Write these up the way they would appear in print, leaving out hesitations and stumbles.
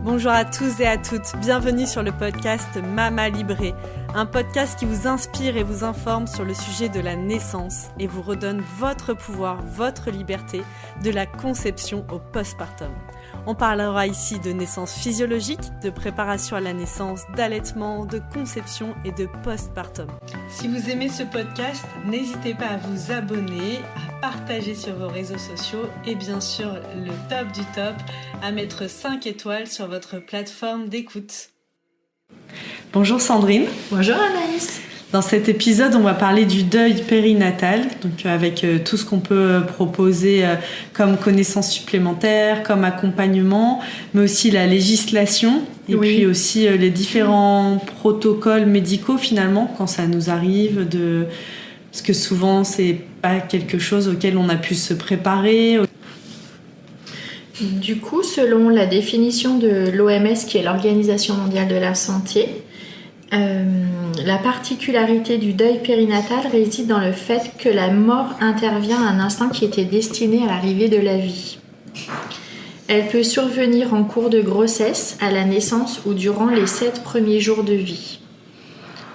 Bonjour à tous et à toutes, bienvenue sur le podcast Mama Librée, un podcast qui vous inspire et vous informe sur le sujet de la naissance et vous redonne votre pouvoir, votre liberté, de la conception au postpartum. On parlera ici de naissance physiologique, de préparation à la naissance, d'allaitement, de conception et de postpartum. Si vous aimez ce podcast, n'hésitez pas à vous abonner, à partager sur vos réseaux sociaux et bien sûr, le top du top, à mettre 5 étoiles sur votre plateforme d'écoute. Bonjour Sandrine. Bonjour Anaïs. Dans cet épisode, on va parler du deuil périnatal, donc avec tout ce qu'on peut proposer comme connaissances supplémentaires, comme accompagnement, mais aussi la législation et puis aussi les différents protocoles médicaux finalement quand ça nous arrive, parce que souvent c'est pas quelque chose auquel on a pu se préparer. Du coup, selon la définition de l'OMS, qui est l'Organisation mondiale de la santé, la particularité du deuil périnatal réside dans le fait que la mort intervient à un instant qui était destiné à l'arrivée de la vie. Elle peut survenir en cours de grossesse, à la naissance ou durant les 7 premiers jours de vie.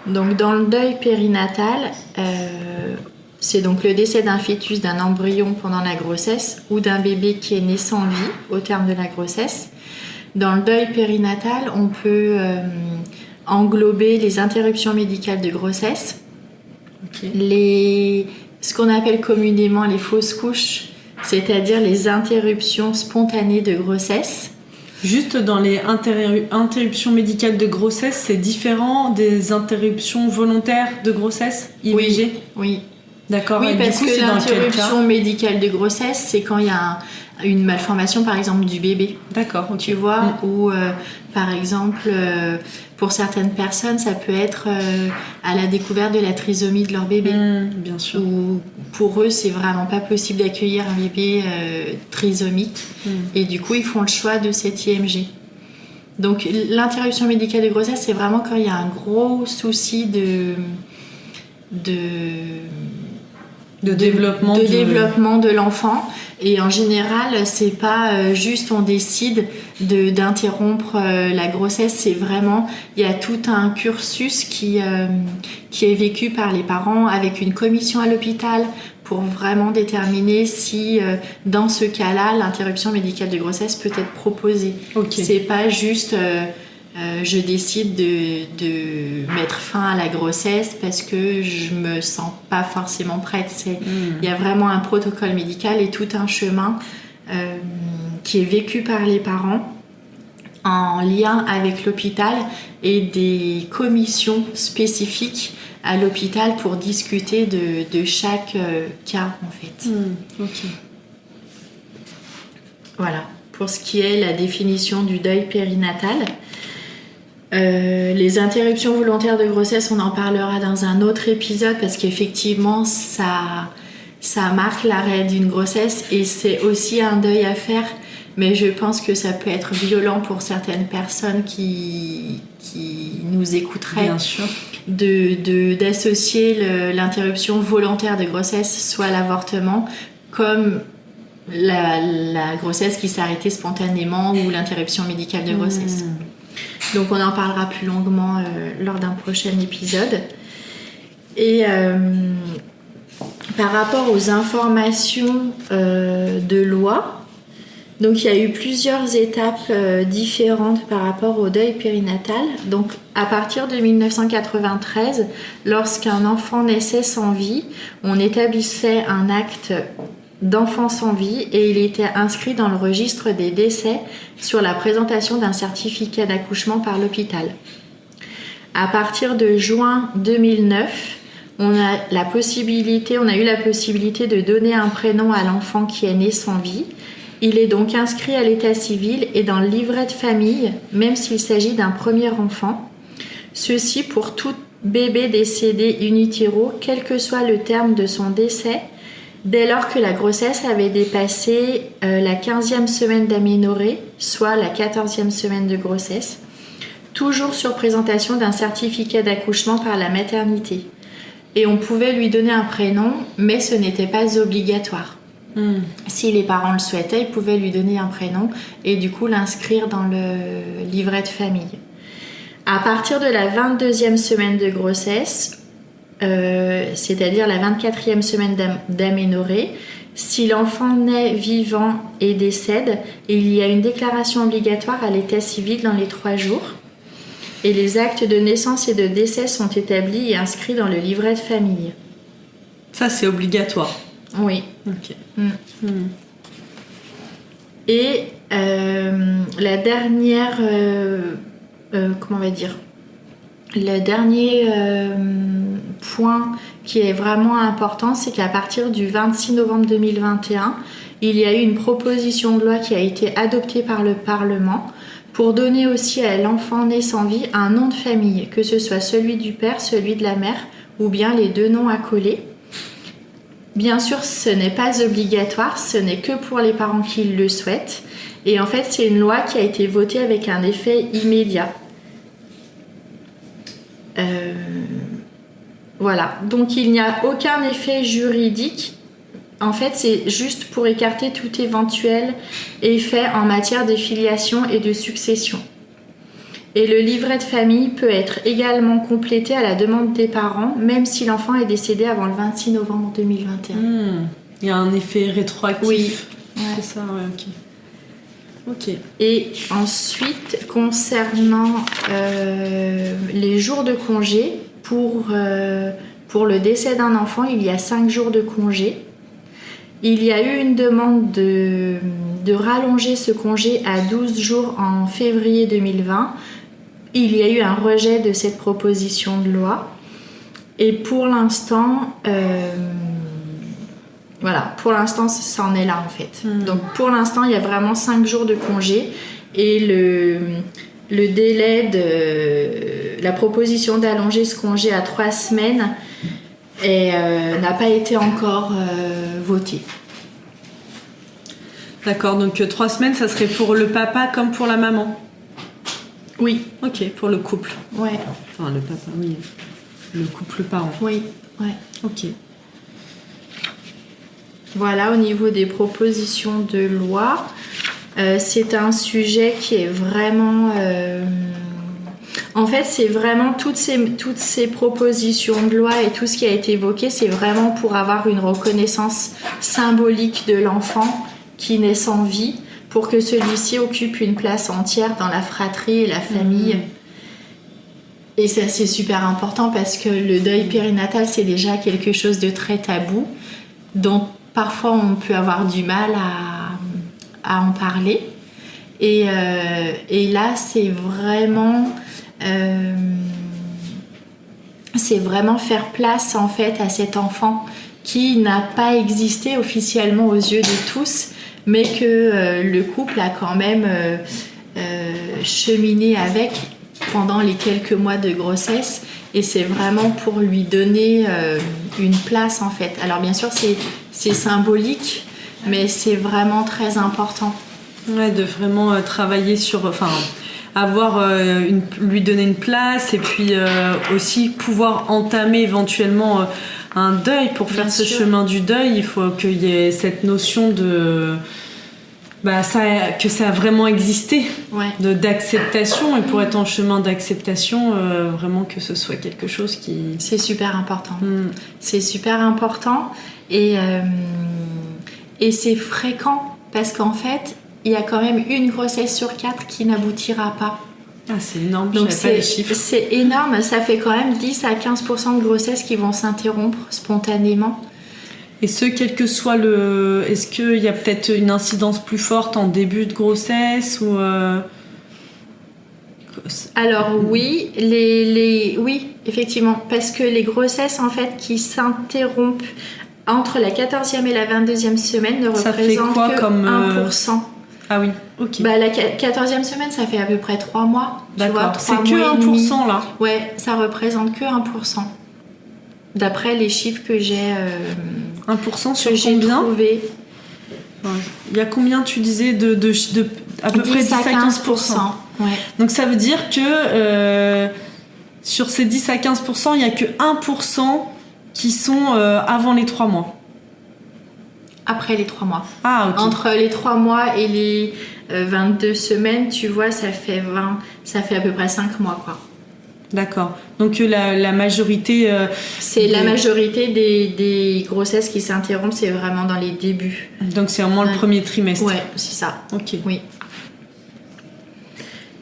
Donc dans le deuil périnatal, c'est donc le décès d'un fœtus, d'un embryon pendant la grossesse ou d'un bébé qui est né sans vie au terme de la grossesse. Dans le deuil périnatal, on peut englober les interruptions médicales de grossesse, ce qu'on appelle communément les fausses couches, c'est-à-dire les interruptions spontanées de grossesse. Juste dans les interruptions médicales de grossesse, c'est différent des interruptions volontaires de grossesse, IVG ? Oui. D'accord. Oui, parce du coup, que l'interruption médicale de grossesse, c'est quand il y a une malformation, par exemple, du bébé. D'accord. Tu vois, ou par exemple, pour certaines personnes, ça peut être à la découverte de la trisomie de leur bébé. Bien sûr. Ou pour eux, c'est vraiment pas possible d'accueillir un bébé trisomique. Et du coup, ils font le choix de cette IMG. Donc, l'interruption médicale de grossesse, c'est vraiment quand il y a un gros souci de développement de l'enfant, et en général c'est pas juste on décide d'interrompre la grossesse, c'est vraiment il y a tout un cursus qui est vécu par les parents avec une commission à l'hôpital pour vraiment déterminer si dans ce cas-là l'interruption médicale de grossesse peut être proposée. C'est pas juste je décide de mettre fin à la grossesse parce que je me sens pas forcément prête. Il y a vraiment un protocole médical et tout un chemin qui est vécu par les parents en lien avec l'hôpital et des commissions spécifiques à l'hôpital pour discuter de chaque cas en fait. Voilà, pour ce qui est la définition du deuil périnatal. Les interruptions volontaires de grossesse, on en parlera dans un autre épisode parce qu'effectivement ça marque l'arrêt d'une grossesse et c'est aussi un deuil à faire, mais je pense que ça peut être violent pour certaines personnes qui nous écouteraient. Bien sûr. D'associer l'interruption volontaire de grossesse soit l'avortement comme la grossesse qui s'est arrêtée spontanément ou l'interruption médicale de grossesse. Donc on en parlera plus longuement lors d'un prochain épisode. Et par rapport aux informations de loi, donc il y a eu plusieurs étapes différentes par rapport au deuil périnatal. Donc à partir de 1993, lorsqu'un enfant naissait sans vie, on établissait un acte d'enfant sans vie et il était inscrit dans le registre des décès sur la présentation d'un certificat d'accouchement par l'hôpital. À partir de juin 2009, on a eu la possibilité de donner un prénom à l'enfant qui est né sans vie. Il est donc inscrit à l'état civil et dans le livret de famille, même s'il s'agit d'un premier enfant. Ceci pour tout bébé décédé in utero, quel que soit le terme de son décès, dès lors que la grossesse avait dépassé la 15e semaine d'aménorrhée, soit la 14e semaine de grossesse, toujours sur présentation d'un certificat d'accouchement par la maternité. Et on pouvait lui donner un prénom, mais ce n'était pas obligatoire. Si les parents le souhaitaient, ils pouvaient lui donner un prénom et du coup l'inscrire dans le livret de famille. À partir de la 22e semaine de grossesse, c'est-à-dire la 24e semaine d'aménorrhée, si l'enfant naît vivant et décède, il y a une déclaration obligatoire à l'état civil dans les 3 jours. Et les actes de naissance et de décès sont établis et inscrits dans le livret de famille. Ça, c'est obligatoire. Oui. Ok. Et la dernière... comment on va dire ? Le dernier point qui est vraiment important, c'est qu'à partir du 26 novembre 2021, il y a eu une proposition de loi qui a été adoptée par le Parlement pour donner aussi à l'enfant né sans vie un nom de famille, que ce soit celui du père, celui de la mère, ou bien les 2 noms accolés. Bien sûr, ce n'est pas obligatoire, ce n'est que pour les parents qui le souhaitent. Et en fait, c'est une loi qui a été votée avec un effet immédiat. Voilà, donc il n'y a aucun effet juridique. En fait, c'est juste pour écarter tout éventuel effet en matière de filiation et de succession. Et le livret de famille peut être également complété à la demande des parents, même si l'enfant est décédé avant le 26 novembre 2021. Il y a un effet rétroactif. Oui. Ouais. C'est ça, ouais, ok. Et ensuite, concernant les jours de congé, pour le décès d'un enfant, il y a 5 jours de congé. Il y a eu une demande de rallonger ce congé à 12 jours en février 2020. Il y a eu un rejet de cette proposition de loi. Et pour l'instant, voilà, pour l'instant, ça en est là en fait. Donc pour l'instant, il y a vraiment 5 jours de congé. Et le délai de la proposition d'allonger ce congé à 3 semaines n'a pas été encore voté. D'accord, donc 3 semaines, ça serait pour le papa comme pour la maman. Oui. Ok, pour le couple. Ouais. Enfin, le papa, oui. Le couple parent. Oui, ouais. Ok. Voilà, au niveau des propositions de loi, c'est un sujet qui est vraiment... En fait, c'est vraiment toutes ces propositions de loi et tout ce qui a été évoqué, c'est vraiment pour avoir une reconnaissance symbolique de l'enfant qui naît sans vie, pour que celui-ci occupe une place entière dans la fratrie et la famille. Et ça, c'est super important parce que le deuil périnatal, c'est déjà quelque chose de très tabou, dont parfois on peut avoir du mal à en parler. Et là, c'est vraiment faire place en fait à cet enfant qui n'a pas existé officiellement aux yeux de tous, mais que le couple a quand même cheminé avec pendant les quelques mois de grossesse, et c'est vraiment pour lui donner une place en fait. Alors bien sûr c'est symbolique, mais c'est vraiment très important. Ouais, de vraiment travailler sur... lui donner une place, et puis aussi pouvoir entamer éventuellement un deuil. Pour faire ce chemin du deuil, il faut qu'il y ait cette notion de... que ça a vraiment existé, d'acceptation, et pour être en chemin d'acceptation, vraiment que ce soit quelque chose qui... C'est super important. C'est super important, et c'est fréquent, parce qu'en fait, il y a quand même une grossesse sur 4 qui n'aboutira pas. Ah, c'est énorme. Donc pas les chiffres. C'est énorme, ça fait quand même 10 à 15% de grossesses qui vont s'interrompre spontanément. Et ce, quel que soit le... Est-ce qu'il y a peut-être une incidence plus forte en début de grossesse ou Alors oui, oui, effectivement, parce que les grossesses en fait qui s'interrompent entre la 14e et la 22e semaine ne représentent que 1%. Ah oui, ok. La 14e semaine, ça fait à peu près 3 mois. D'accord, c'est que 1% là. Ouais, ça représente que 1%. D'après les chiffres que j'ai 1% sur combien trouvé. Il y a combien, tu disais, de à peu près 10 à 15%. Ouais. Donc ça veut dire que sur ces 10 à 15%, il n'y a que 1% qui sont avant les 3 mois. après les 3 mois. Ah, ok. Entre les 3 mois et les 22 semaines, tu vois, ça fait à peu près 5 mois, quoi. D'accord. Donc la majorité... La majorité des grossesses qui s'interrompent, c'est vraiment dans les débuts. Donc c'est vraiment le premier trimestre. Ouais, c'est ça. Ok. Oui.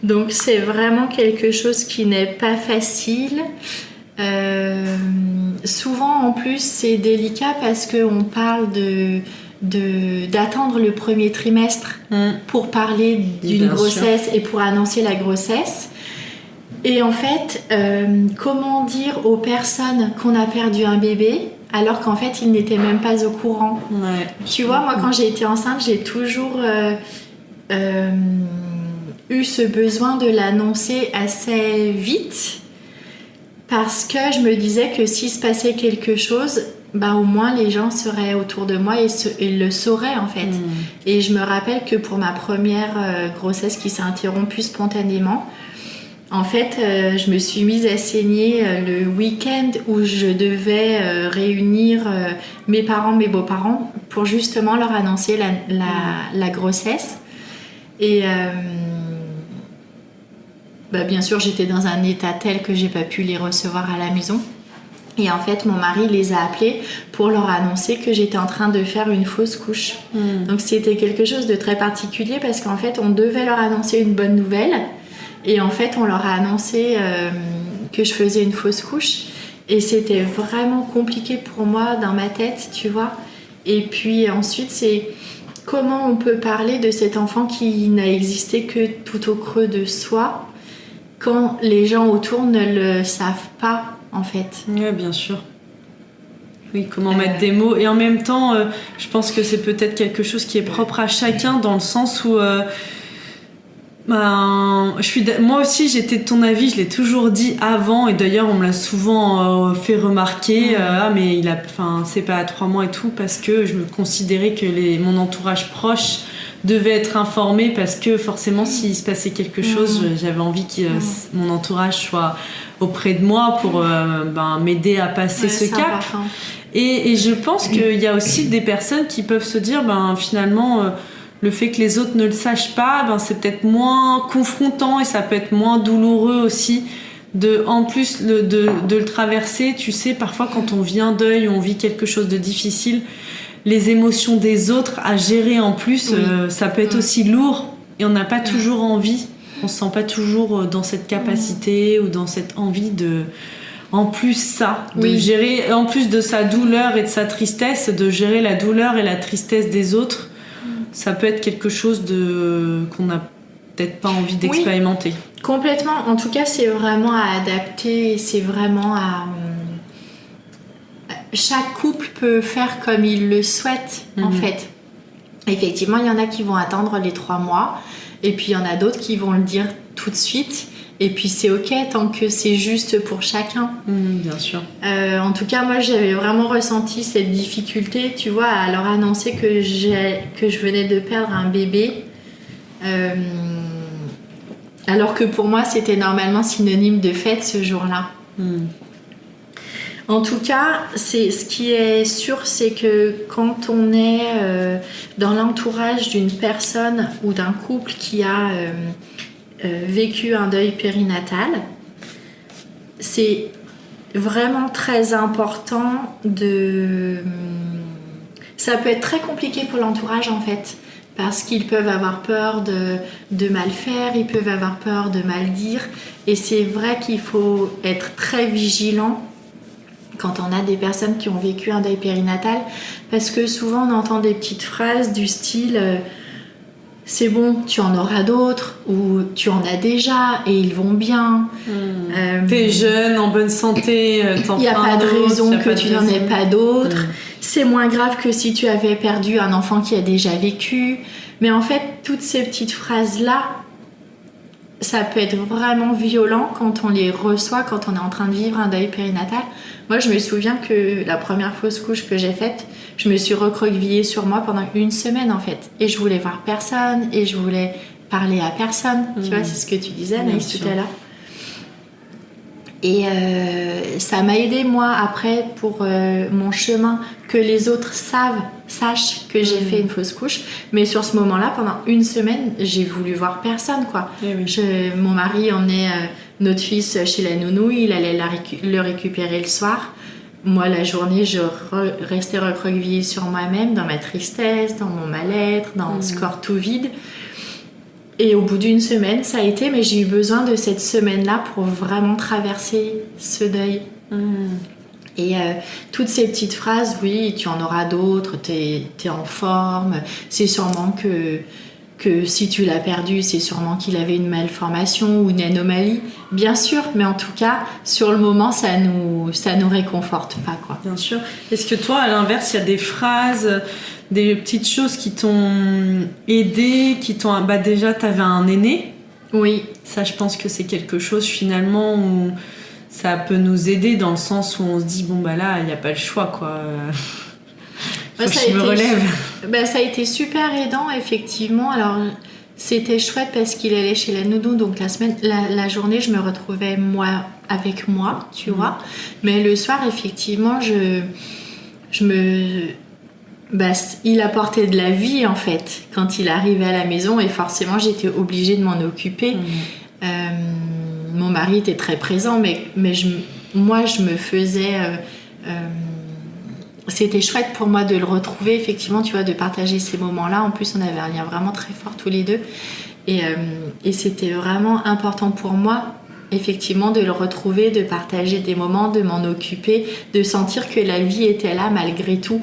Donc c'est vraiment quelque chose qui n'est pas facile. Souvent en plus c'est délicat parce qu'on parle d'attendre le premier trimestre pour parler d'une grossesse et pour annoncer la grossesse. Et en fait, comment dire aux personnes qu'on a perdu un bébé alors qu'en fait ils n'étaient même pas au courant. Ouais. Tu vois, moi quand j'ai été enceinte, j'ai toujours eu ce besoin de l'annoncer assez vite parce que je me disais que s'il se passait quelque chose, au moins les gens seraient autour de moi et le sauraient en fait. Et je me rappelle que pour ma première grossesse qui s'est interrompue spontanément, en fait, je me suis mise à saigner le week-end où je devais réunir mes parents, mes beaux-parents pour justement leur annoncer la grossesse. Et bien sûr, j'étais dans un état tel que j'ai pas pu les recevoir à la maison. Et en fait, mon mari les a appelés pour leur annoncer que j'étais en train de faire une fausse couche. Donc c'était quelque chose de très particulier parce qu'en fait, on devait leur annoncer une bonne nouvelle. Et en fait, on leur a annoncé que je faisais une fausse couche. Et c'était vraiment compliqué pour moi dans ma tête, tu vois. Et puis ensuite, c'est comment on peut parler de cet enfant qui n'a existé que tout au creux de soi quand les gens autour ne le savent pas, en fait. Oui, bien sûr. Oui, comment mettre des mots. Et en même temps, je pense que c'est peut-être quelque chose qui est propre à chacun dans le sens où... moi aussi j'étais de ton avis, je l'ai toujours dit avant et d'ailleurs on me l'a souvent fait remarquer mais c'est pas à 3 mois et tout parce que je me considérais que mon entourage proche devait être informé parce que forcément s'il se passait quelque chose j'avais envie que mon entourage soit auprès de moi pour m'aider à passer ce cap important. Et je pense qu'il y a aussi des personnes qui peuvent se dire finalement le fait que les autres ne le sachent pas, c'est peut-être moins confrontant et ça peut être moins douloureux aussi en plus de le traverser. Tu sais, parfois quand on vit un deuil, on vit quelque chose de difficile, les émotions des autres à gérer en plus, ça peut être aussi lourd et on n'a pas toujours envie, on se sent pas toujours dans cette capacité ou dans cette envie de... En plus de gérer, en plus de sa douleur et de sa tristesse, de gérer la douleur et la tristesse des autres. Ça peut être quelque chose qu'on n'a peut-être pas envie d'expérimenter. Oui, complètement. En tout cas, c'est vraiment à adapter. C'est vraiment à... Chaque couple peut faire comme il le souhaite, en fait. Effectivement, il y en a qui vont attendre les 3 mois. Et puis, il y en a d'autres qui vont le dire tout de suite. Et puis, c'est OK tant que c'est juste pour chacun. Bien sûr. En tout cas, moi, j'avais vraiment ressenti cette difficulté, tu vois, à leur annoncer que je venais de perdre un bébé. Alors que pour moi, c'était normalement synonyme de fête ce jour-là. En tout cas, ce qui est sûr, c'est que quand on est dans l'entourage d'une personne ou d'un couple qui a vécu un deuil périnatal, c'est vraiment très important ça peut être très compliqué pour l'entourage en fait parce qu'ils peuvent avoir peur de mal faire, ils peuvent avoir peur de mal dire et c'est vrai qu'il faut être très vigilant quand on a des personnes qui ont vécu un deuil périnatal parce que souvent on entend des petites phrases du style c'est bon, tu en auras d'autres ou tu en as déjà et ils vont bien. T'es jeune, en bonne santé, il n'y a pas de raison que tu n'en aies pas d'autres. C'est moins grave que si tu avais perdu un enfant qui a déjà vécu. Mais en fait, toutes ces petites phrases-là, ça peut être vraiment violent quand on les reçoit, quand on est en train de vivre un deuil périnatal. Moi, je me souviens que la première fausse couche que j'ai faite, je me suis recroquevillée sur moi pendant 1 semaine, en fait. Et je voulais voir personne, et je voulais parler à personne. Tu vois, c'est ce que tu disais, Anaïs, tout à l'heure. Et ça m'a aidé moi après pour mon chemin, que les autres sachent que j'ai fait une fausse couche. Mais sur ce moment-là, pendant une semaine, j'ai voulu voir personne, quoi. Mon mari emmenait notre fils chez la nounou, il allait le récupérer le soir. Moi, la journée, je restais recroquevillée sur moi-même, dans ma tristesse, dans mon mal-être, dans ce corps tout vide. Et au bout d'une semaine, ça a été, mais j'ai eu besoin de cette semaine-là pour vraiment traverser ce deuil. Et toutes ces petites phrases, oui, tu en auras d'autres, t'es en forme, c'est sûrement que si tu l'as perdu, c'est sûrement qu'il avait une malformation ou une anomalie. Bien sûr, mais en tout cas, sur le moment, ça nous réconforte pas, quoi. Bien sûr. Est-ce que toi, à l'inverse, il y a des phrases, des petites choses qui t'ont aidé, déjà, t'avais un aîné. Oui. Ça, je pense que c'est quelque chose, finalement, où ça peut nous aider dans le sens où on se dit, bon, bah là, il n'y a pas le choix, quoi. Faut que je me relève. Ça a été super aidant, effectivement. Alors, c'était chouette parce qu'il allait chez la nounou, donc la journée, je me retrouvais avec moi, tu vois. Mais le soir, effectivement, il apportait de la vie, en fait, quand il arrivait à la maison, et forcément, j'étais obligée de m'en occuper. Mon mari était très présent, mais moi, je me faisais... c'était chouette pour moi de le retrouver, effectivement, tu vois, de partager ces moments-là. En plus, on avait un lien vraiment très fort tous les deux. Et c'était vraiment important pour moi, effectivement, de le retrouver, de partager des moments, de m'en occuper, de sentir que la vie était là malgré tout.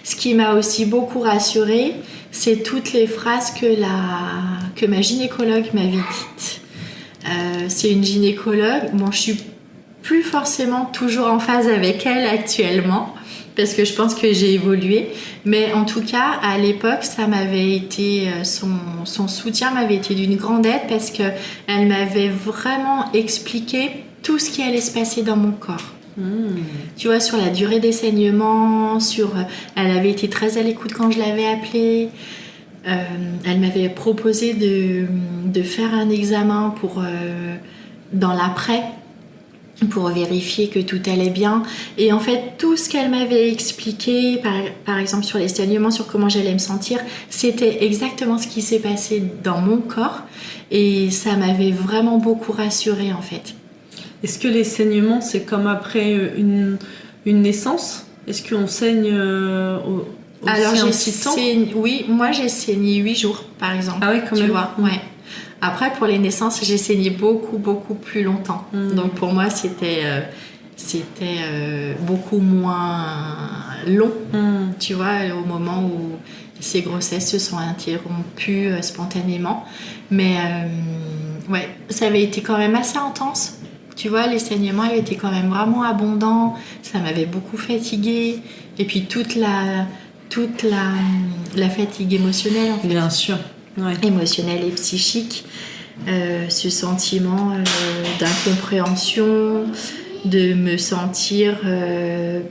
Ce qui m'a aussi beaucoup rassurée, c'est toutes les phrases que ma gynécologue m'avait dites. C'est une gynécologue, bon, je suis plus forcément toujours en phase avec elle actuellement, parce que je pense que j'ai évolué, mais en tout cas à l'époque ça m'avait été son soutien m'avait été d'une grande aide, parce que elle m'avait vraiment expliqué tout ce qui allait se passer dans mon corps. Tu vois, sur la durée des saignements, elle avait été très à l'écoute quand je l'avais appelée. Elle m'avait proposé de faire un examen dans l'après, pour vérifier que tout allait bien. Et en fait, tout ce qu'elle m'avait expliqué, par exemple sur les saignements, sur comment j'allais me sentir, c'était exactement ce qui s'est passé dans mon corps. Et ça m'avait vraiment beaucoup rassurée, en fait. Est-ce que les saignements, c'est comme après une naissance ? Est-ce qu'on saigne Alors, un petit temps ? Oui, moi j'ai saigné 8 jours, par exemple. Ah oui, quand même. Tu vois, ouais. Après, pour les naissances, j'ai saigné beaucoup, beaucoup plus longtemps. Donc pour moi, c'était beaucoup moins long, tu vois, au moment où ces grossesses se sont interrompues spontanément. Mais ouais, ça avait été quand même assez intense. Tu vois, les saignements avaient été quand même vraiment abondants. Ça m'avait beaucoup fatiguée. Et puis toute la fatigue émotionnelle, en fait. Bien sûr. Ouais. Émotionnelle et psychique, ce sentiment d'incompréhension, de me sentir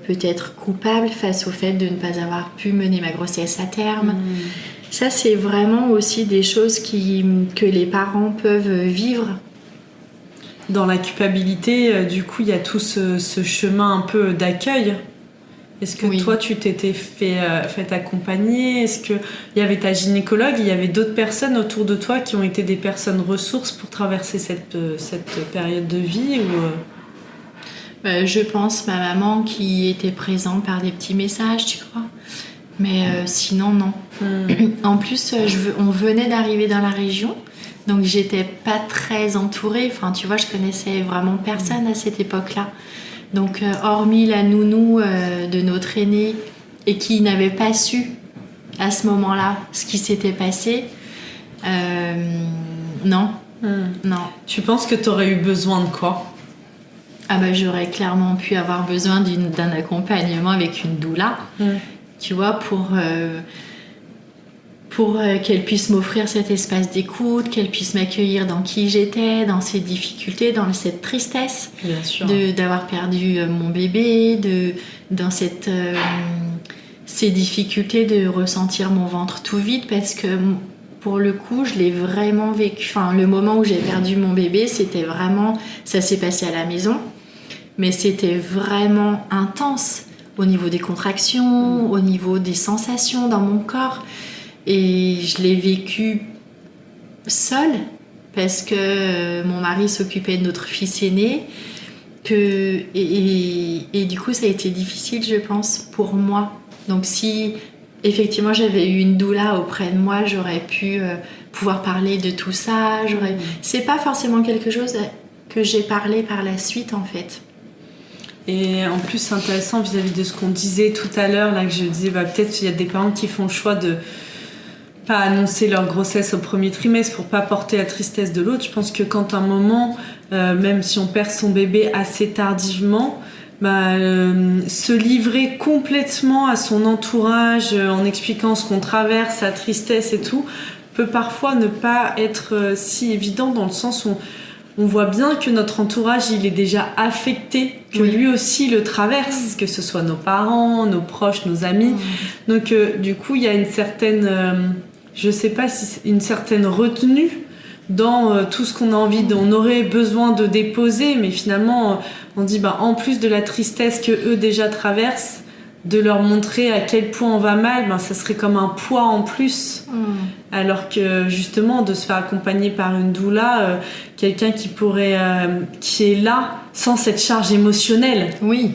peut-être coupable face au fait de ne pas avoir pu mener ma grossesse à terme. Ça, c'est vraiment aussi des choses que les parents peuvent vivre. Dans la culpabilité, du coup, il y a tout ce chemin un peu d'accueil. Est-ce que toi, tu t'étais fait accompagner ? Est-ce qu'il y avait ta gynécologue ? Il y avait d'autres personnes autour de toi qui ont été des personnes ressources pour traverser cette période de vie ou... Je pense ma maman qui était présente par des petits messages, tu crois ? Mais sinon, non. En plus, on venait d'arriver dans la région, donc j'étais pas très entourée. Enfin, tu vois, je connaissais vraiment personne à cette époque-là. Donc, hormis la nounou de notre aîné, et qui n'avait pas su à ce moment-là ce qui s'était passé, non. Non. Tu penses que tu aurais eu besoin de quoi ? Ah bah, j'aurais clairement pu avoir besoin d'un accompagnement avec une doula, tu vois, pour qu'elle puisse m'offrir cet espace d'écoute, qu'elle puisse m'accueillir dans qui j'étais, dans ces difficultés, dans cette tristesse. Bien sûr. D'avoir perdu mon bébé, dans ces difficultés de ressentir mon ventre tout vide, parce que pour le coup, je l'ai vraiment vécu. Enfin, le moment où j'ai perdu mon bébé, c'était vraiment... Ça s'est passé à la maison, mais c'était vraiment intense au niveau des contractions, au niveau des sensations dans mon corps. Et je l'ai vécu seule parce que mon mari s'occupait de notre fils aîné. Et du coup, ça a été difficile, je pense, pour moi. Donc si effectivement j'avais eu une doula auprès de moi, j'aurais pu pouvoir parler de tout ça. C'est pas forcément quelque chose que j'ai parlé par la suite, en fait. Et en plus, c'est intéressant vis-à-vis de ce qu'on disait tout à l'heure, là, que je disais, peut-être qu'il y a des parents qui font le choix de pas annoncer leur grossesse au premier trimestre pour pas porter la tristesse de l'autre. Je pense que quand un moment, même si on perd son bébé assez tardivement, se livrer complètement à son entourage en expliquant ce qu'on traverse, sa tristesse et tout, peut parfois ne pas être si évident, dans le sens où on voit bien que notre entourage, il est déjà affecté, que lui aussi le traverse, que ce soit nos parents, nos proches, nos amis. Donc du coup, il y a une certaine, je sais pas si une certaine retenue dans tout ce qu'on a envie, on aurait besoin de déposer, mais finalement, on dit, en plus de la tristesse que eux déjà traversent, de leur montrer à quel point on va mal, ça serait comme un poids en plus. Alors que justement, de se faire accompagner par une doula, quelqu'un qui est là sans cette charge émotionnelle. Oui,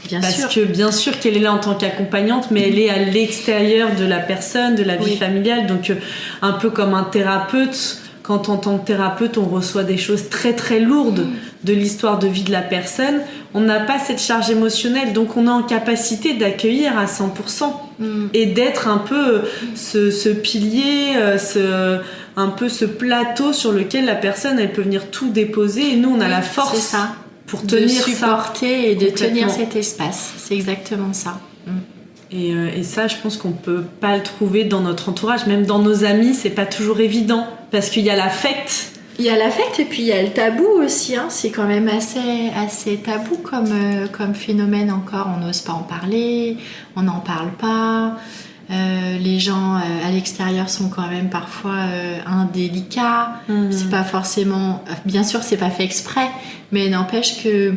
bien sûr. Parce que bien sûr qu'elle est là en tant qu'accompagnante, mais elle est à l'extérieur de la personne, de la vie familiale. Donc un peu comme un thérapeute. Quand en tant que thérapeute, on reçoit des choses très très lourdes de l'histoire de vie de la personne, on n'a pas cette charge émotionnelle, donc on est en capacité d'accueillir à 100% et d'être un peu ce pilier, un peu ce plateau sur lequel la personne, elle peut venir tout déposer, et nous on a la force pour tenir ça. De supporter et de tenir cet espace, c'est exactement ça. Et ça, je pense qu'on peut pas le trouver dans notre entourage, même dans nos amis, c'est pas toujours évident, parce qu'il y a l'affect. Il y a l'affect et puis il y a le tabou aussi, c'est quand même assez tabou comme phénomène encore, on n'ose pas en parler, on n'en parle pas, les gens à l'extérieur sont quand même parfois indélicats, c'est pas forcément, bien sûr c'est pas fait exprès, mais n'empêche que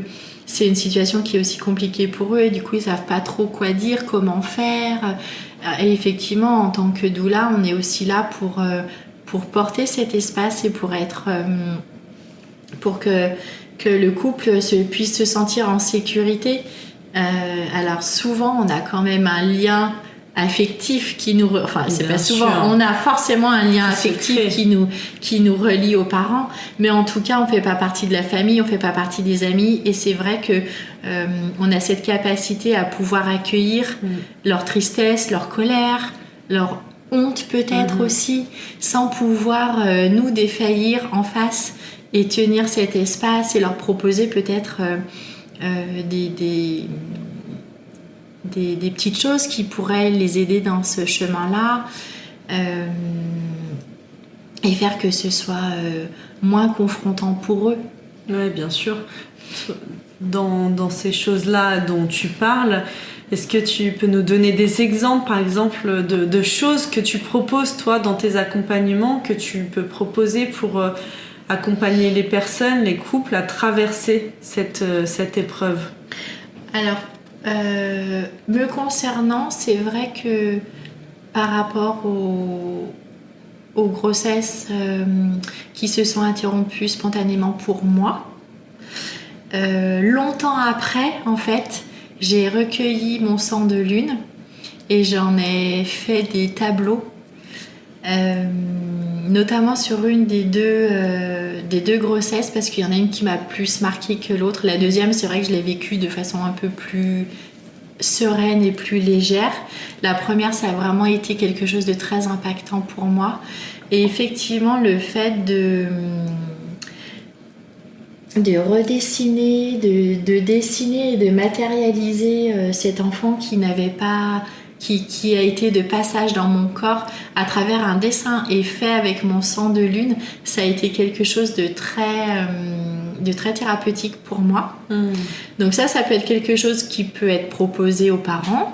c'est une situation qui est aussi compliquée pour eux et du coup ils savent pas trop quoi dire, comment faire. Et effectivement, en tant que doula, on est aussi là pour porter cet espace et pour que le couple puisse se sentir en sécurité. Alors souvent, on a quand même un lien affectif qui nous... c'est pas souvent, on a forcément un lien affectif qui nous relie aux parents, mais en tout cas, on fait pas partie de la famille, on fait pas partie des amis, et c'est vrai que on a cette capacité à pouvoir accueillir leur tristesse, leur colère, leur honte peut-être aussi, sans pouvoir nous défaillir en face et tenir cet espace et leur proposer peut-être des petites choses qui pourraient les aider dans ce chemin-là et faire que ce soit moins confrontant pour eux. Oui, bien sûr. Dans ces choses-là dont tu parles, est-ce que tu peux nous donner des exemples, par exemple, de choses que tu proposes, toi, dans tes accompagnements, que tu peux proposer pour accompagner les personnes, les couples, à traverser cette épreuve? Alors, me concernant, c'est vrai que par rapport aux grossesses qui se sont interrompues spontanément pour moi, longtemps après, en fait, j'ai recueilli mon sang de lune et j'en ai fait des tableaux, notamment sur une des deux grossesses, parce qu'il y en a une qui m'a plus marquée que l'autre. La deuxième, c'est vrai que je l'ai vécue de façon un peu plus sereine et plus légère. La première, ça a vraiment été quelque chose de très impactant pour moi. Et effectivement, le fait de redessiner, de dessiner et de matérialiser cet enfant qui a été de passage dans mon corps à travers un dessin et fait avec mon sang de lune, ça a été quelque chose de très thérapeutique pour moi. Donc ça peut être quelque chose qui peut être proposé aux parents.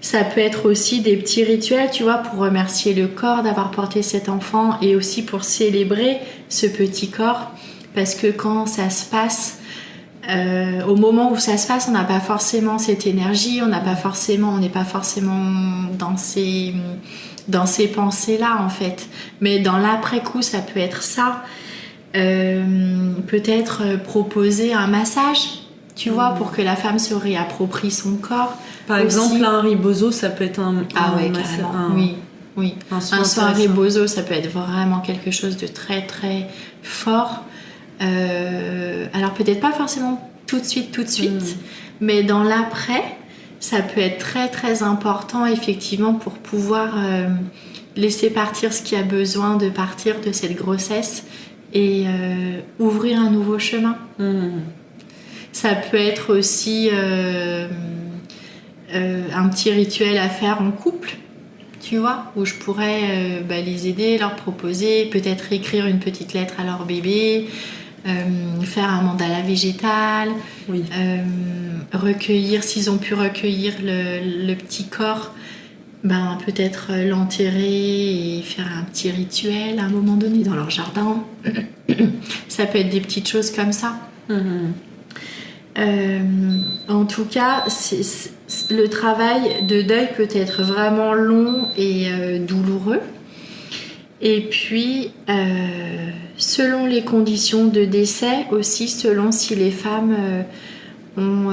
Ça peut être aussi des petits rituels, tu vois, pour remercier le corps d'avoir porté cet enfant et aussi pour célébrer ce petit corps. Parce que quand ça se passe, au moment où ça se passe, on n'a pas forcément cette énergie, on n'est pas forcément dans ces pensées-là, en fait. Mais dans l'après-coup, ça peut être ça. Peut-être proposer un massage, tu vois, pour que la femme se réapproprie son corps. Par exemple, un rebozo, ça peut être un carrément. Oui. Un soin rebozo, ça peut être vraiment quelque chose de très très fort. Alors peut-être pas forcément tout de suite, mais dans l'après, ça peut être très très important effectivement pour pouvoir laisser partir ce qui a besoin de partir de cette grossesse et ouvrir un nouveau chemin. Ça peut être aussi un petit rituel à faire en couple, tu vois, où je pourrais les aider, leur proposer, peut-être écrire une petite lettre à leur bébé, faire un mandala végétal, recueillir, s'ils ont pu recueillir le petit corps, peut-être l'enterrer et faire un petit rituel à un moment donné dans leur jardin. Ça peut être des petites choses comme ça. En tout cas, le travail de deuil peut être vraiment long et douloureux. Et puis, selon les conditions de décès, aussi selon si les femmes ont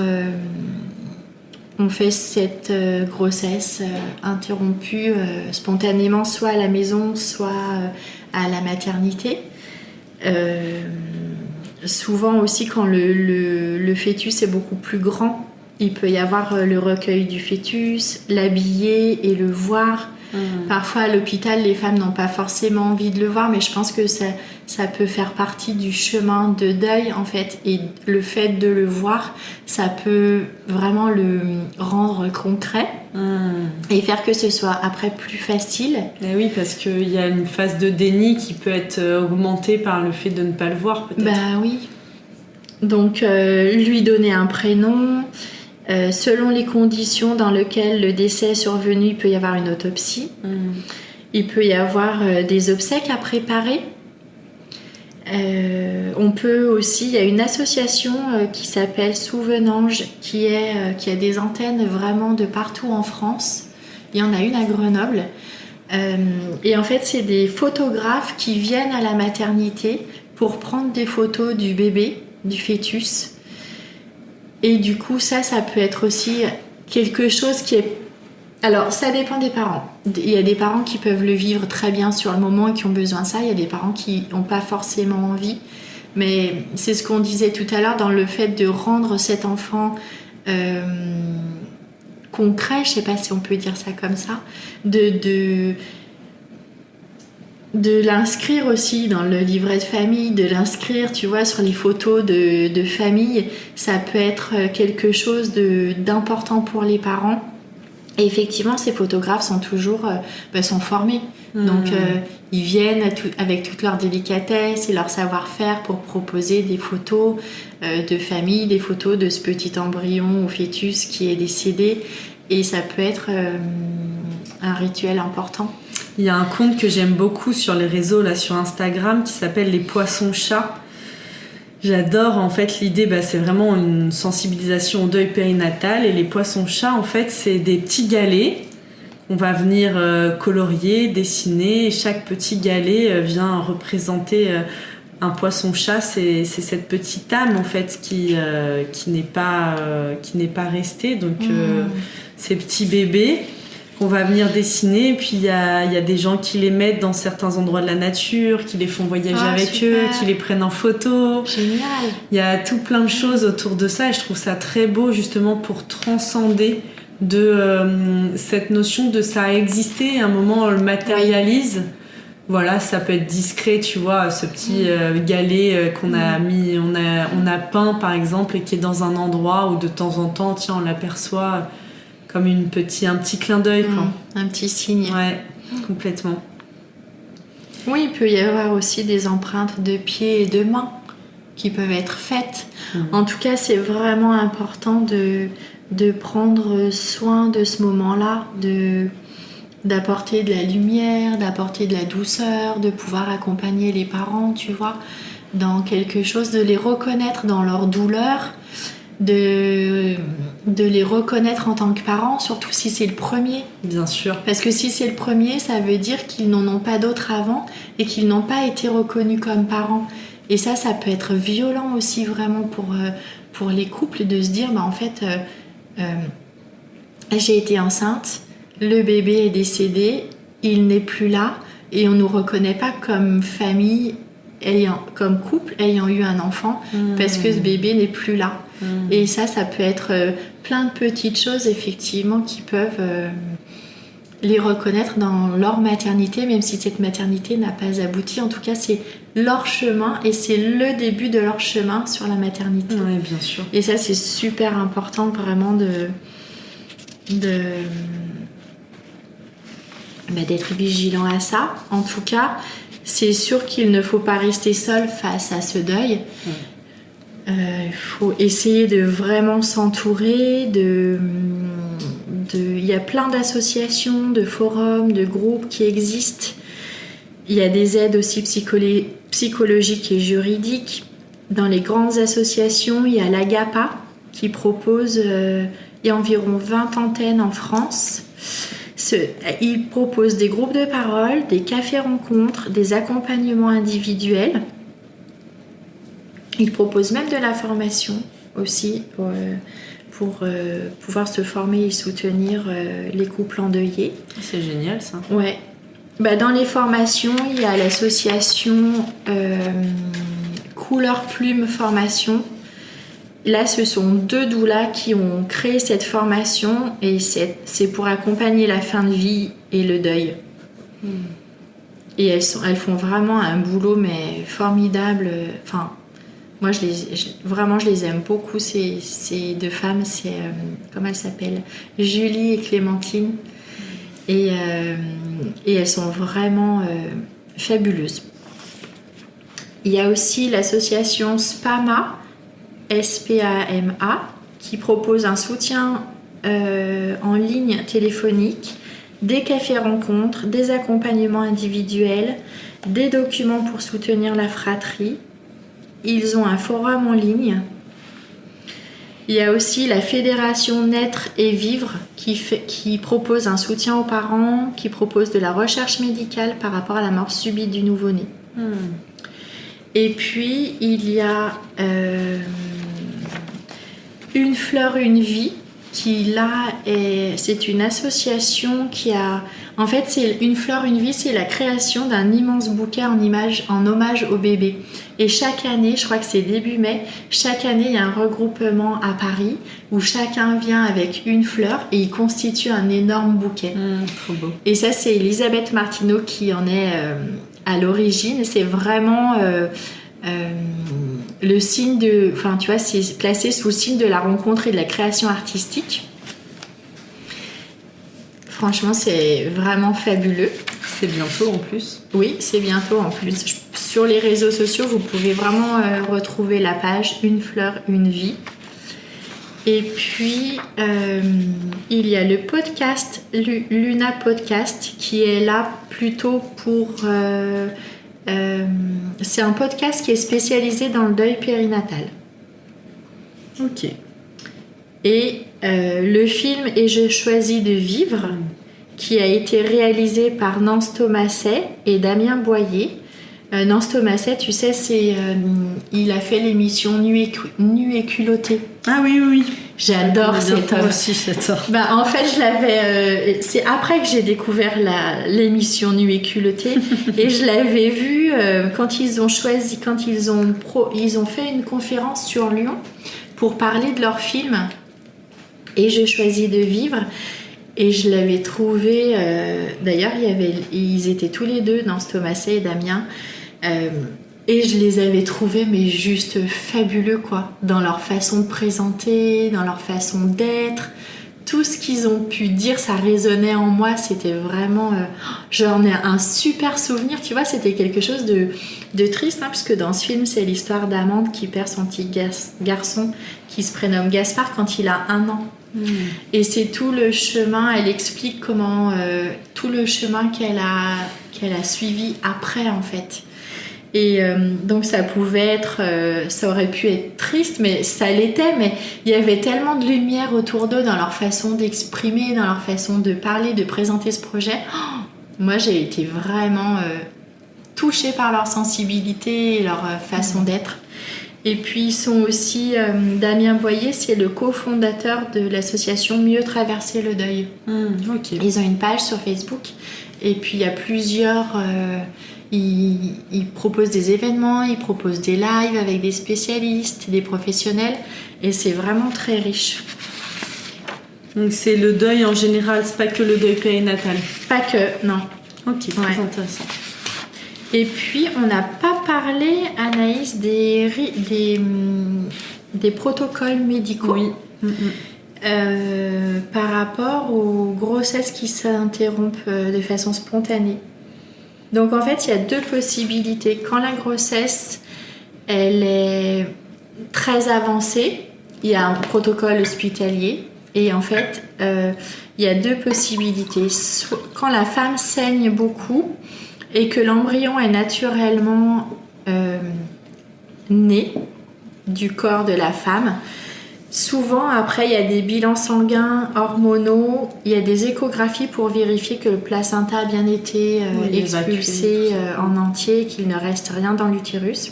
fait cette grossesse interrompue spontanément, soit à la maison, soit à la maternité. Souvent aussi, quand le fœtus est beaucoup plus grand, il peut y avoir le recueil du fœtus, l'habiller et le voir. Parfois à l'hôpital, les femmes n'ont pas forcément envie de le voir, mais je pense que ça peut faire partie du chemin de deuil en fait, et le fait de le voir, ça peut vraiment le rendre concret et faire que ce soit après plus facile. Et oui, parce qu'il y a une phase de déni qui peut être augmentée par le fait de ne pas le voir peut-être. Oui. Donc lui donner un prénom. Selon les conditions dans lesquelles le décès est survenu, il peut y avoir une autopsie. Il peut y avoir des obsèques à préparer. On peut aussi, il y a une association qui s'appelle Souvenange qui a des antennes vraiment de partout en France. Il y en a une à Grenoble. Et en fait, c'est des photographes qui viennent à la maternité pour prendre des photos du bébé, du fœtus. Et du coup, ça peut être aussi quelque chose qui est... Alors, ça dépend des parents. Il y a des parents qui peuvent le vivre très bien sur le moment et qui ont besoin de ça. Il y a des parents qui n'ont pas forcément envie. Mais c'est ce qu'on disait tout à l'heure dans le fait de rendre cet enfant concret, je ne sais pas si on peut dire ça comme ça, de l'inscrire aussi dans le livret de famille, de l'inscrire, tu vois, sur les photos de famille. Ça peut être quelque chose d'important pour les parents. Et effectivement, ces photographes sont toujours sont formés. Donc, ils viennent avec toute leur délicatesse et leur savoir-faire pour proposer des photos de famille, des photos de ce petit embryon ou fœtus qui est décédé. Et ça peut être un rituel important. Il y a un compte que j'aime beaucoup sur les réseaux, là, sur Instagram, qui s'appelle Les Poissons-Chats. J'adore, en fait, l'idée, c'est vraiment une sensibilisation au deuil périnatal. Et les Poissons-Chats, en fait, c'est des petits galets qu'on va venir colorier, dessiner. Et chaque petit galet vient représenter un poisson-chat. C'est cette petite âme, en fait, qui n'est pas restée. Donc, ces petits bébés qu'on va venir dessiner, et puis il y a des gens qui les mettent dans certains endroits de la nature, qui les font voyager avec eux, qui les prennent en photo. Génial. Il y a tout plein de choses autour de ça et je trouve ça très beau justement pour transcender de cette notion de ça a existé, à un moment on le matérialise. Voilà, ça peut être discret, tu vois, ce petit galet qu'on a mis, on a peint par exemple et qui est dans un endroit où de temps en temps, tiens, on l'aperçoit comme un petit clin d'œil, quoi. Un petit signe. Ouais, complètement. Oui, il peut y avoir aussi des empreintes de pieds et de mains qui peuvent être faites. En tout cas, c'est vraiment important de de prendre soin de ce moment-là, d'apporter de la lumière, d'apporter de la douceur, de pouvoir accompagner les parents, tu vois, dans quelque chose, de les reconnaître dans leur douleur, de les reconnaître en tant que parents, surtout si c'est le premier. Bien sûr. Parce que si c'est le premier, ça veut dire qu'ils n'en ont pas d'autres avant et qu'ils n'ont pas été reconnus comme parents. Et ça peut être violent aussi vraiment pour les couples de se dire, bah en fait, j'ai été enceinte, le bébé est décédé, il n'est plus là et on ne nous reconnaît pas comme famille, comme couple ayant eu un enfant parce que ce bébé n'est plus là. Et ça peut être plein de petites choses effectivement qui peuvent les reconnaître dans leur maternité, même si cette maternité n'a pas abouti. En tout cas, c'est leur chemin et c'est le début de leur chemin sur la maternité. Oui, bien sûr. Et ça, c'est super important vraiment d'être vigilant à ça. En tout cas, c'est sûr qu'il ne faut pas rester seul face à ce deuil. Il faut essayer de vraiment s'entourer. Il y a plein d'associations, de forums, de groupes qui existent. Il y a des aides aussi psychologiques et juridiques. Dans les grandes associations, il y a l'AGAPA qui propose, il y a environ 20 antennes en France. Ils proposent des groupes de parole, des cafés-rencontres, des accompagnements individuels. Ils proposent même de la formation aussi pour pouvoir se former et soutenir les couples endeuillés. C'est génial ça. Ouais. Dans les formations, il y a l'association Couleur Plume Formation. Là, ce sont 2 doulas qui ont créé cette formation et c'est pour accompagner la fin de vie et le deuil. Et elles font vraiment un boulot mais formidable. Enfin, moi, je les aime beaucoup, ces 2 femmes. C'est, comment elles s'appellent ? Julie et Clémentine. Et elles sont vraiment fabuleuses. Il y a aussi l'association SPAMA, SPAMA, qui propose un soutien en ligne téléphonique, des cafés-rencontres, des accompagnements individuels, des documents pour soutenir la fratrie. Ils ont un forum en ligne. Il y a aussi la Fédération Naître et Vivre qui propose un soutien aux parents, qui propose de la recherche médicale par rapport à la mort subite du nouveau-né. Et puis, il y a Une fleur, une vie, qui là, c'est une association qui a... En fait, c'est Une fleur, une vie, c'est la création d'un immense bouquet en hommage au bébé. Et chaque année, je crois que c'est début mai, chaque année, il y a un regroupement à Paris où chacun vient avec une fleur et il constitue un énorme bouquet. Trop beau. Et ça, c'est Elisabeth Martineau qui en est à l'origine. C'est vraiment... le signe de... Enfin, tu vois, c'est placé sous le signe de la rencontre et de la création artistique. Franchement, c'est vraiment fabuleux. C'est bientôt en plus. Oui, c'est bientôt en plus. Sur les réseaux sociaux, vous pouvez vraiment retrouver la page Une fleur, une vie. Et puis, il y a le podcast, Luna Podcast, qui est là plutôt pour... c'est un podcast qui est spécialisé dans le deuil périnatal. Ok. Et le film Et je choisis de vivre, qui a été réalisé par Nance Thomaset et Damien Boyer. Nance Thomaset, tu sais, il a fait l'émission Nu et culotté. Ah oui, oui, oui. J'adore cette Moi aussi, j'adore. En fait, je l'avais... c'est après que j'ai découvert l'émission Nu et culotté. Et je l'avais vue quand ils ont fait une conférence sur Lyon pour parler de leur film Et je choisis de vivre. Et je l'avais trouvé... d'ailleurs, ils étaient tous les deux, Nance Thomaset et Damien. Et je les avais trouvés mais juste fabuleux, quoi, dans leur façon de présenter, dans leur façon d'être. Tout ce qu'ils ont pu dire, ça résonnait en moi. C'était vraiment... j'en ai un super souvenir, tu vois. C'était quelque chose de triste, hein, parce que dans ce film, c'est l'histoire d'Amande qui perd son petit garçon qui se prénomme Gaspard quand il a 1 an. Et c'est tout le chemin, elle explique comment tout le chemin qu'elle a suivi après en fait. Et donc ça pouvait être, ça aurait pu être triste, mais ça l'était, mais il y avait tellement de lumière autour d'eux dans leur façon d'exprimer, dans leur façon de parler, de présenter ce projet. Oh, moi j'ai été vraiment touchée par leur sensibilité et leur façon d'être. Et puis ils sont aussi, Damien Boyer, c'est le cofondateur de l'association Mieux Traverser le Deuil. Ok. Ils ont une page sur Facebook et puis il y a plusieurs... Ils proposent des événements, ils proposent des lives avec des spécialistes, des professionnels et c'est vraiment très riche. Donc c'est le deuil en général, c'est pas que le deuil périnatal. Pas que, non. Ok, très intéressant. Et puis on n'a pas parlé, Anaïs, des protocoles médicaux. Oui. Par rapport aux grossesses qui s'interrompent de façon spontanée. Donc en fait, il y a deux possibilités. Quand la grossesse, elle est très avancée, il y a un protocole hospitalier. Et en fait, il y a deux possibilités. Quand la femme saigne beaucoup et que l'embryon est naturellement né du corps de la femme, souvent, après, il y a des bilans sanguins, hormonaux, il y a des échographies pour vérifier que le placenta a bien été expulsé en entier, qu'il ne reste rien dans l'utérus.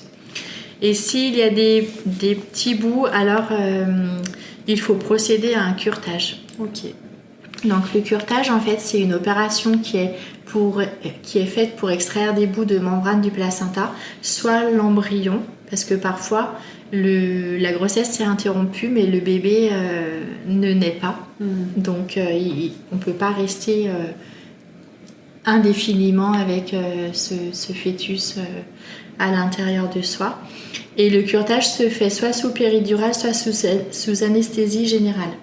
Et s'il y a des petits bouts, alors il faut procéder à un curetage. Ok. Donc le curetage, en fait, c'est une opération qui est faite pour extraire des bouts de membrane du placenta, soit l'embryon, parce que parfois... la grossesse s'est interrompue, mais le bébé ne naît pas. Donc, on ne peut pas rester indéfiniment avec ce fœtus à l'intérieur de soi. Et le curetage se fait soit sous péridurale, soit sous anesthésie générale.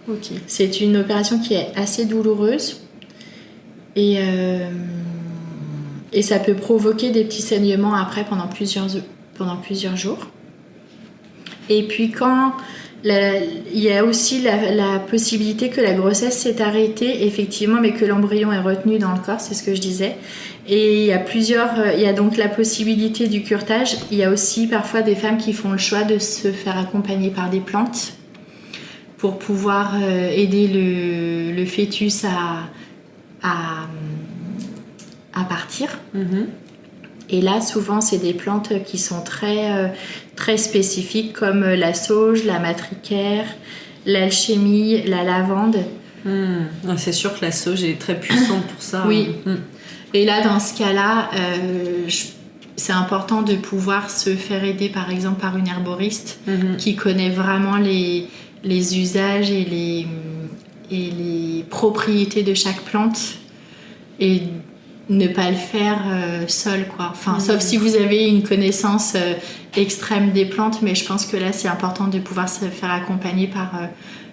Ok. C'est une opération qui est assez douloureuse et ça peut provoquer des petits saignements après pendant plusieurs jours. Et puis quand il y a aussi la possibilité que la grossesse s'est arrêtée, effectivement, mais que l'embryon est retenu dans le corps, c'est ce que je disais. Et il y a donc la possibilité du curetage. Il y a aussi parfois des femmes qui font le choix de se faire accompagner par des plantes pour pouvoir aider le fœtus à partir. Et là, souvent, c'est des plantes qui sont très spécifiques comme la sauge, la matricaire, l'alchimie, la lavande. C'est sûr que la sauge est très puissante pour ça. Oui. Et là, dans ce cas-là, c'est important de pouvoir se faire aider, par exemple, par une herboriste qui connaît vraiment les usages et les propriétés de chaque plante. Et ne pas le faire seul, quoi. Enfin, sauf si vous avez une connaissance extrême des plantes, mais je pense que là, c'est important de pouvoir se faire accompagner par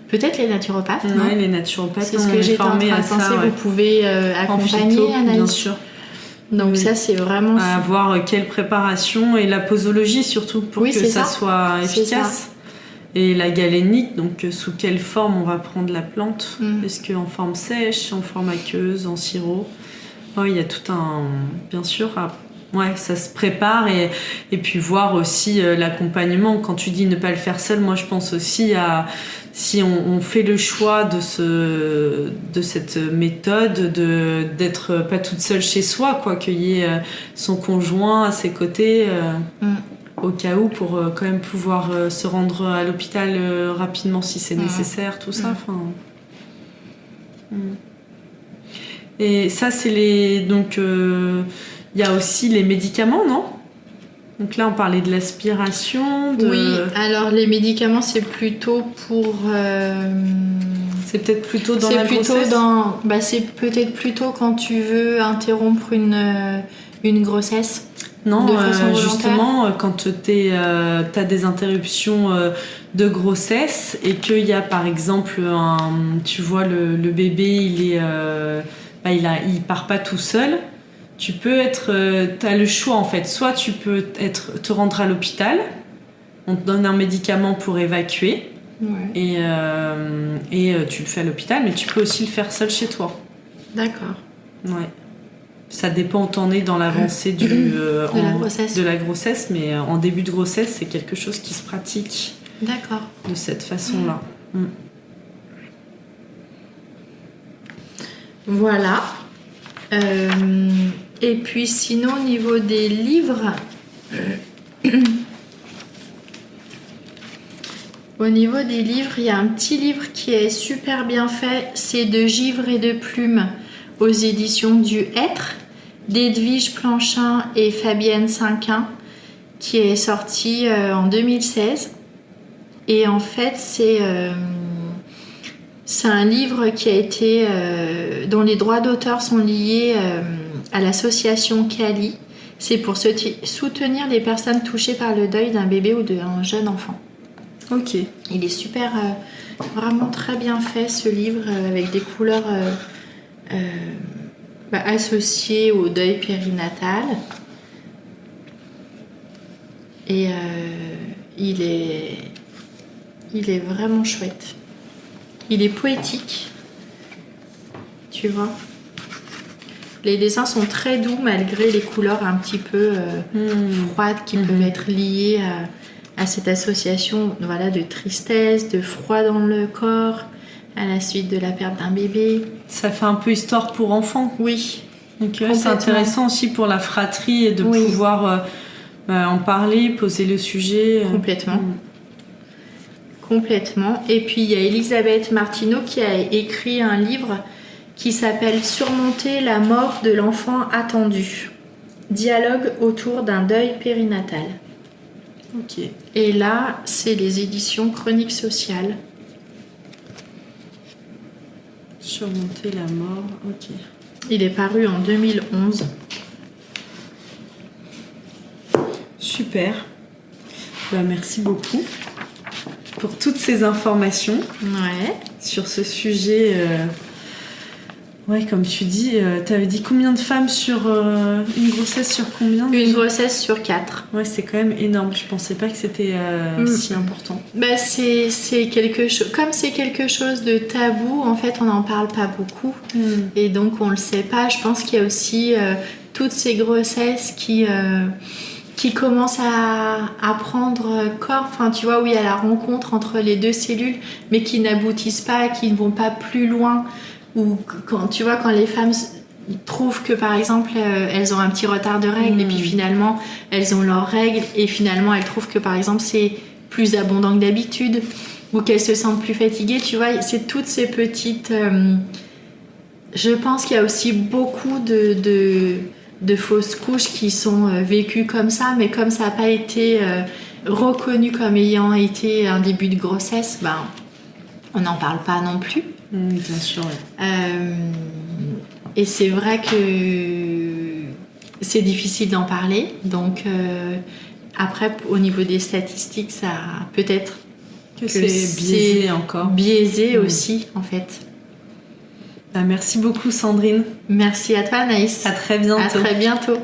peut-être les naturopathes. Oui, les naturopathes. C'est ce que j'étais en train de penser. Vous pouvez accompagner, Anaïs. Bien sûr. Donc ça, c'est vraiment... À voir quelle préparation et la posologie surtout pour que ça soit efficace. Et la galénique, donc sous quelle forme on va prendre la plante. Est-ce qu'en forme sèche, en forme aqueuse, en sirop? Il y a tout un... Bien sûr, ça se prépare et puis voir aussi l'accompagnement. Quand tu dis ne pas le faire seul, moi je pense aussi à... Si on fait le choix de cette méthode, d'être pas toute seule chez soi, quoi, qu'il y ait son conjoint à ses côtés, au cas où, pour quand même pouvoir se rendre à l'hôpital rapidement si c'est nécessaire, tout ça. Et ça, c'est donc, y a aussi les médicaments, non ? Donc là, on parlait de l'aspiration. Oui, alors les médicaments, c'est plutôt pour... C'est peut-être plutôt dans la grossesse. C'est peut-être plutôt quand tu veux interrompre une grossesse. Non, justement, quand t'as des interruptions de grossesse et qu'il y a par exemple tu vois le bébé, il part pas tout seul. Tu peux t'as le choix en fait. Soit tu peux te rendre à l'hôpital, on te donne un médicament pour évacuer, Et tu le fais à l'hôpital, mais tu peux aussi le faire seul chez toi. D'accord. Ouais. Ça dépend où t'en es dans l'avancée de la grossesse, mais en début de grossesse, c'est quelque chose qui se pratique. D'accord. De cette façon-là. Voilà. Et puis sinon, au niveau des livres, il y a un petit livre qui est super bien fait. C'est De Givre et de Plume aux éditions du Être, d'Edwige Planchin et Fabienne Cinquin, qui est sorti en 2016. Et en fait, c'est un livre qui a été dont les droits d'auteur sont liés à l'association Cali. C'est pour soutenir les personnes touchées par le deuil d'un bébé ou d'un jeune enfant. Ok. Il est super, vraiment très bien fait ce livre avec des couleurs associées au deuil périnatal. Et il est vraiment chouette. Il est poétique, tu vois. Les dessins sont très doux malgré les couleurs un petit peu froides qui peuvent être liées à cette association, voilà, de tristesse, de froid dans le corps, à la suite de la perte d'un bébé. Ça fait un peu histoire pour enfants. Oui. Donc, c'est intéressant aussi pour la fratrie et de pouvoir en parler, poser le sujet. Complètement. Complètement. Et puis il y a Elisabeth Martineau qui a écrit un livre qui s'appelle Surmonter la mort de l'enfant attendu. Dialogue autour d'un deuil périnatal. Ok. Et là, c'est les éditions Chroniques Sociales. Surmonter la mort, ok. Il est paru en 2011. Super. Merci beaucoup pour toutes ces informations sur ce sujet. Comme tu dis, t'avais dit combien de femmes sur une grossesse sur combien? Une grossesse sur 4. Ouais, c'est quand même énorme. Je pensais pas que c'était si important. C'est quelque chose. Comme c'est quelque chose de tabou, en fait, on n'en parle pas beaucoup. Et donc, on le sait pas. Je pense qu'il y a aussi toutes ces grossesses qui commencent à prendre corps. Enfin, tu vois, où il y a la rencontre entre les deux cellules, mais qui n'aboutissent pas, qui ne vont pas plus loin. Ou quand les femmes trouvent que par exemple elles ont un petit retard de règles et puis finalement elles ont leurs règles et finalement elles trouvent que par exemple c'est plus abondant que d'habitude ou qu'elles se sentent plus fatiguées, tu vois, c'est toutes ces petites je pense qu'il y a aussi beaucoup de fausses couches qui sont vécues comme ça, mais comme ça n'a pas été reconnu comme ayant été un début de grossesse, on n'en parle pas non plus. Bien sûr. Et c'est vrai que c'est difficile d'en parler. Donc après, au niveau des statistiques, ça peut-être que c'est biaisé encore. Biaisé aussi, en fait. Merci beaucoup, Sandrine. Merci à toi, Anaïs. À très bientôt. À très bientôt.